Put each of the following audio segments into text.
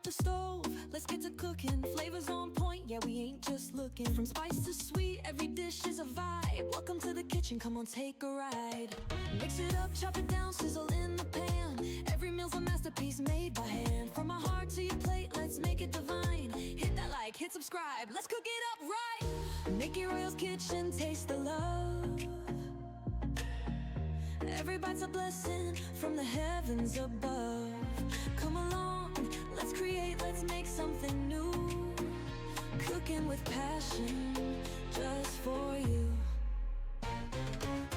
the stove, let's get to cooking. Flavors on point, yeah, we ain't just looking. From spice to sweet, every dish is a vibe. Welcome to the kitchen, come on, take a ride. Mix it up, chop it down, sizzle in the pan. Every meal's a masterpiece made by hand. From my heart to your plate, let's make it divine. Hit that like, hit subscribe, let's cook it up right. Mickey Royal's Kitchen, taste the love. Every bite's a blessing from the heavens above. Come along, let's create, let's make something new. Cooking with passion, just for you.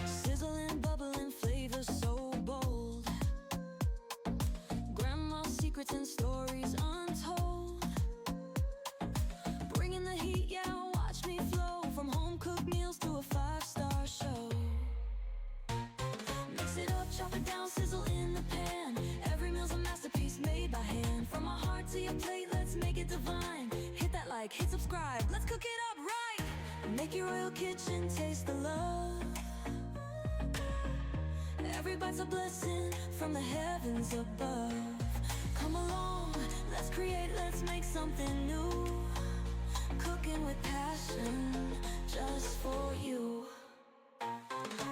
Sizzling, bubbling, flavors so bold. Grandma's secrets and stories untold. Bringing the heat, yeah, watch me flow. From home-cooked meals to a 5-star show. Mix it up, chop it down, sizzle in the pan. Every meal's a masterpiece made by hand. From my heart to your plate, let's make it divine. Hit that like, hit subscribe, let's cook it up right. Mickey Royal Kitchen, taste the love. Every bite's a blessing from the heavens above. Come along, let's create, let's make something new. Cooking with passion, just for you.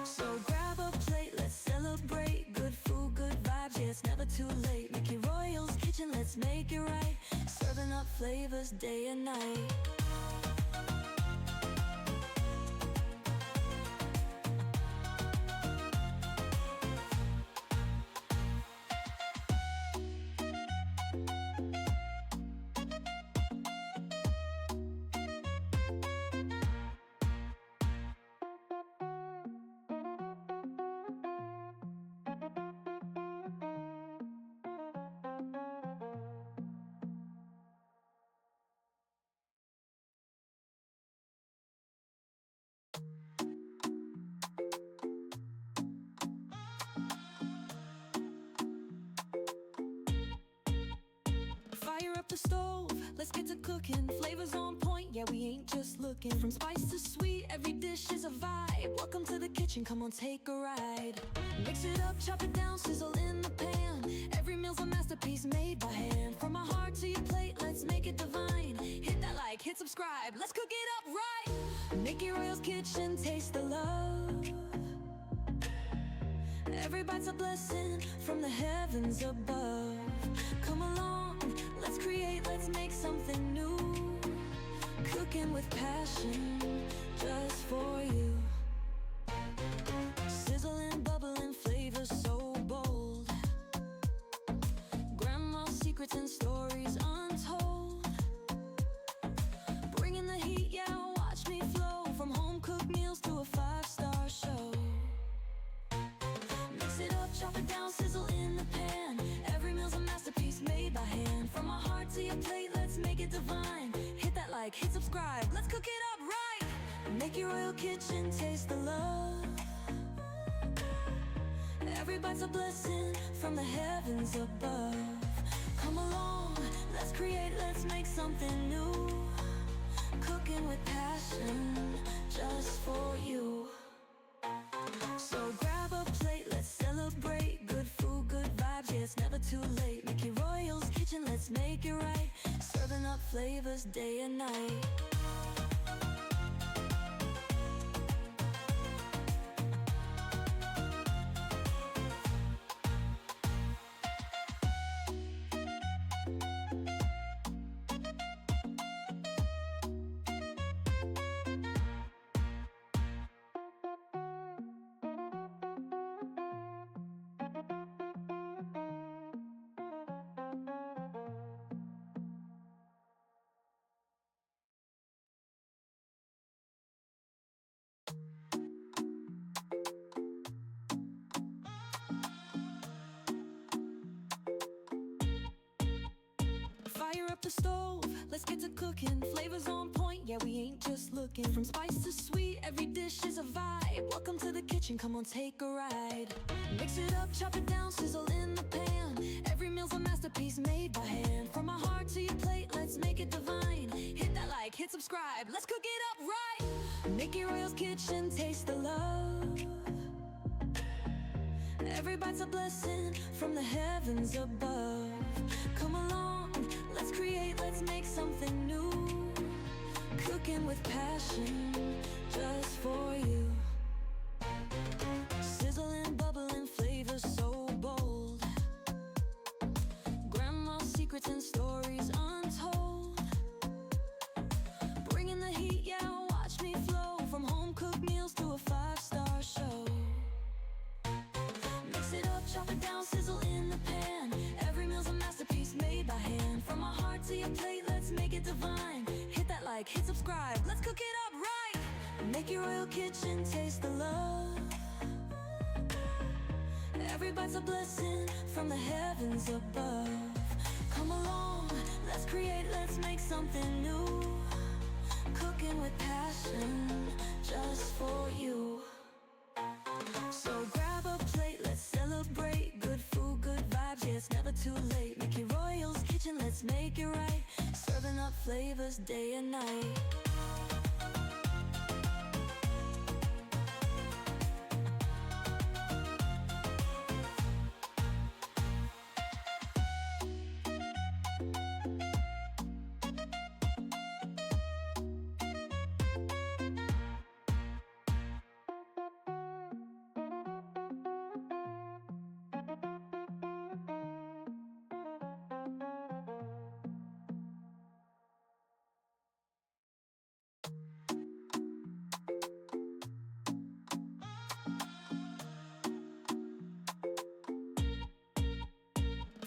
So grab a plate, let's celebrate. Good food, good vibes, yeah, it's never too late. Mickey Royal's Kitchen, let's make it right. Serving up flavors day and night. Fire up the stove, let's get to cooking. Flavors on point, yeah, we ain't just looking. From spice to sweet, every dish is a vibe. Welcome to the kitchen, come on, take a ride. Mix it up, chop it down, sizzle in the pan. Every meal's a masterpiece made by hand. From my heart to your plate, let's make it divine. Hit that like, hit subscribe, let's cook it up right. Mickey Royal's Kitchen, taste the love. Every bite's a blessing from the heavens above. Come along, let's create, let's make something new. Cooking with passion, just for you. Sizzling, bubbling, flavors so bold. Grandma's secrets and stories untold. Bringing the heat, yeah, watch me flow. From home-cooked meals to a 5-star show. Mix it up, chop it down, sizzle in the pan. Every meal's a masterpiece made by hand. From my heart to your plate, let's make it divine. Hit that like, hit subscribe, let's cook it up right. Mickey Royal Kitchen, taste the love. Every bite's a blessing from the heavens above. Come along, let's create, let's make something new. Cooking with passion, just for you. So grab a plate, let's celebrate. Good food, good vibes, yeah, it's never too late. Mickey Royal's Kitchen, let's make it right. Serving up flavors day and night. Fire up the stove, let's get to cooking. Flavors on point, yeah, we ain't just looking. From spice to sweet, every dish is a vibe. Welcome to the kitchen, come on, take a ride. Mix it up, chop it down, sizzle in the pan. Every meal's a masterpiece made by hand. From my heart to your plate, let's make it divine. Hit that like, hit subscribe, let's cook it up right. Mickey Royal's Kitchen, taste the love. Every bite's a blessing from the heavens above. Come along, let's let's make something new. Cooking with passion, just for you. Sizzling, bubbling, flavors so bold. Grandma's secrets and stories untold. Bringing the heat, yeah, watch me flow. From home-cooked meals to a five-star show. Mix it up, chop it down, sizzle in the pan. Every meal's a masterpiece made by hand. From my heart to your plate, let's make it divine. Hit that like, hit subscribe, let's cook it up right. Make your royal kitchen taste the love. Every bite's a blessing from the heavens above. Come along, let's create, let's make something new. Cooking with passion, just for you. So grab a plate, let's celebrate. Good food, good vibes, yeah, it's never too late. Make your Royal's kitchen, let's make it right. Serving up flavors day and night.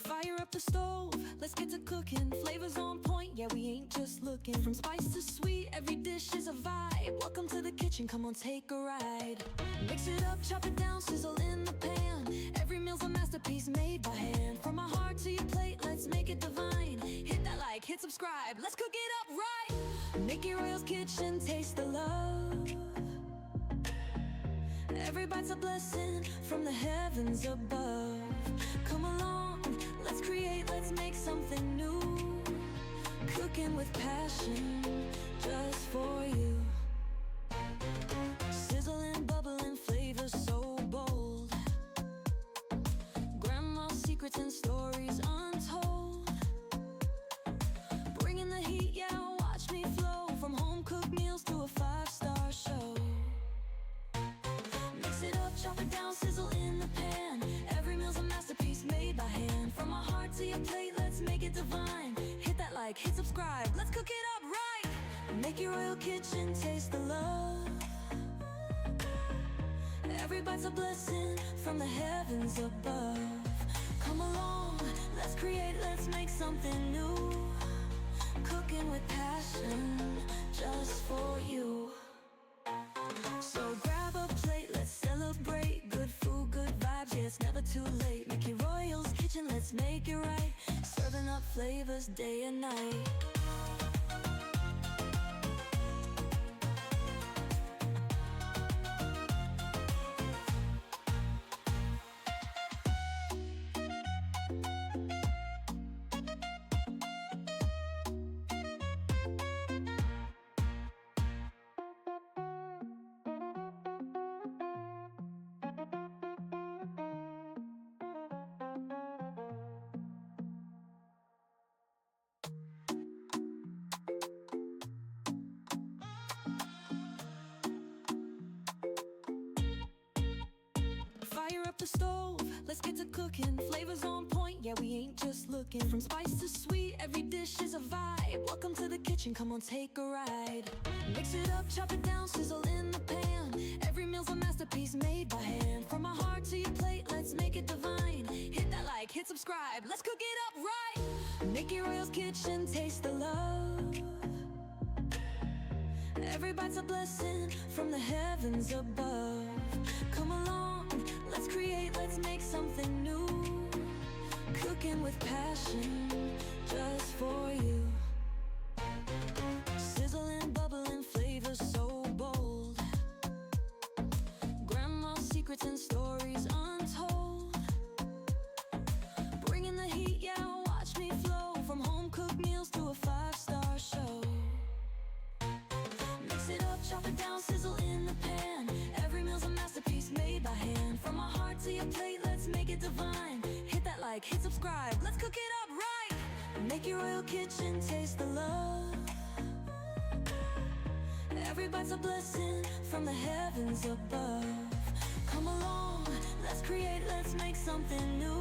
Fire up the stove, let's get to cooking. Flavors on point, yeah, we ain't just looking. From spice to sweet, every dish is a vibe. Welcome to the kitchen, come on, take a ride. Mix it up, chop it down, sizzle in the pan. Every meal's a masterpiece made by hand. From my heart to your plate, let's make it divine. Hit that like, hit subscribe, let's cook it up right. Make your Royal's kitchen taste the love. Every bite's a blessing from the heavens above. Come along, let's create, let's make something new. Cooking with passion, just for you. Sizzling, bubbling, flavors so bold. Grandma's secrets and stories untold. Bringing the heat, yeah, watch me flow. From home-cooked meals to a five-star show. Mix it up, chop it down, sizzle in the pan. Every meal's a masterpiece made by hand. From my heart to your plate, let's make it divine. Hit that like, hit subscribe, let's cook it up right. Make your Royal kitchen taste the love. Every bite's a blessing from the heavens above. Come along, let's create, let's make something new. Cooking with passion, just for you. So grab a plate, let's celebrate. Good food, good vibes, yeah, it's never too late. Make your Royal's kitchen, let's make it right. Serving up flavors day and night. Fire up the stove, let's get to cooking. Flavors on point, yeah, we ain't just looking. From spice to sweet, every dish is a vibe. Welcome to the kitchen, come on, take a ride. Mix it up, chop it down, sizzle in the pan. Every meal's a masterpiece made by hand. From my heart to your plate, let's make it divine. Hit that like, hit subscribe, let's cook it up right. Make your Royal's kitchen taste the love. Every bite's a blessing from the heavens above. Come along, let's create, let's make something new. Cooking with passion, just for you. Sizzling, bubbling, flavors so bold. Grandma's secrets and stories untold. Bringing the heat, yeah, watch me flow. From home-cooked meals to a five-star show. Mix it up, chop it down, sizzle in the pan. Every meal's a masterpiece made by hand. From my heart to your plate, let's make it divine. Hit that like, hit subscribe, let's cook it up right. Make your royal kitchen taste the love. Every bite's a blessing from the heavens above. Come along, let's create, let's make something new.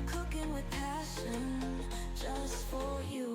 Cooking with passion, just for you.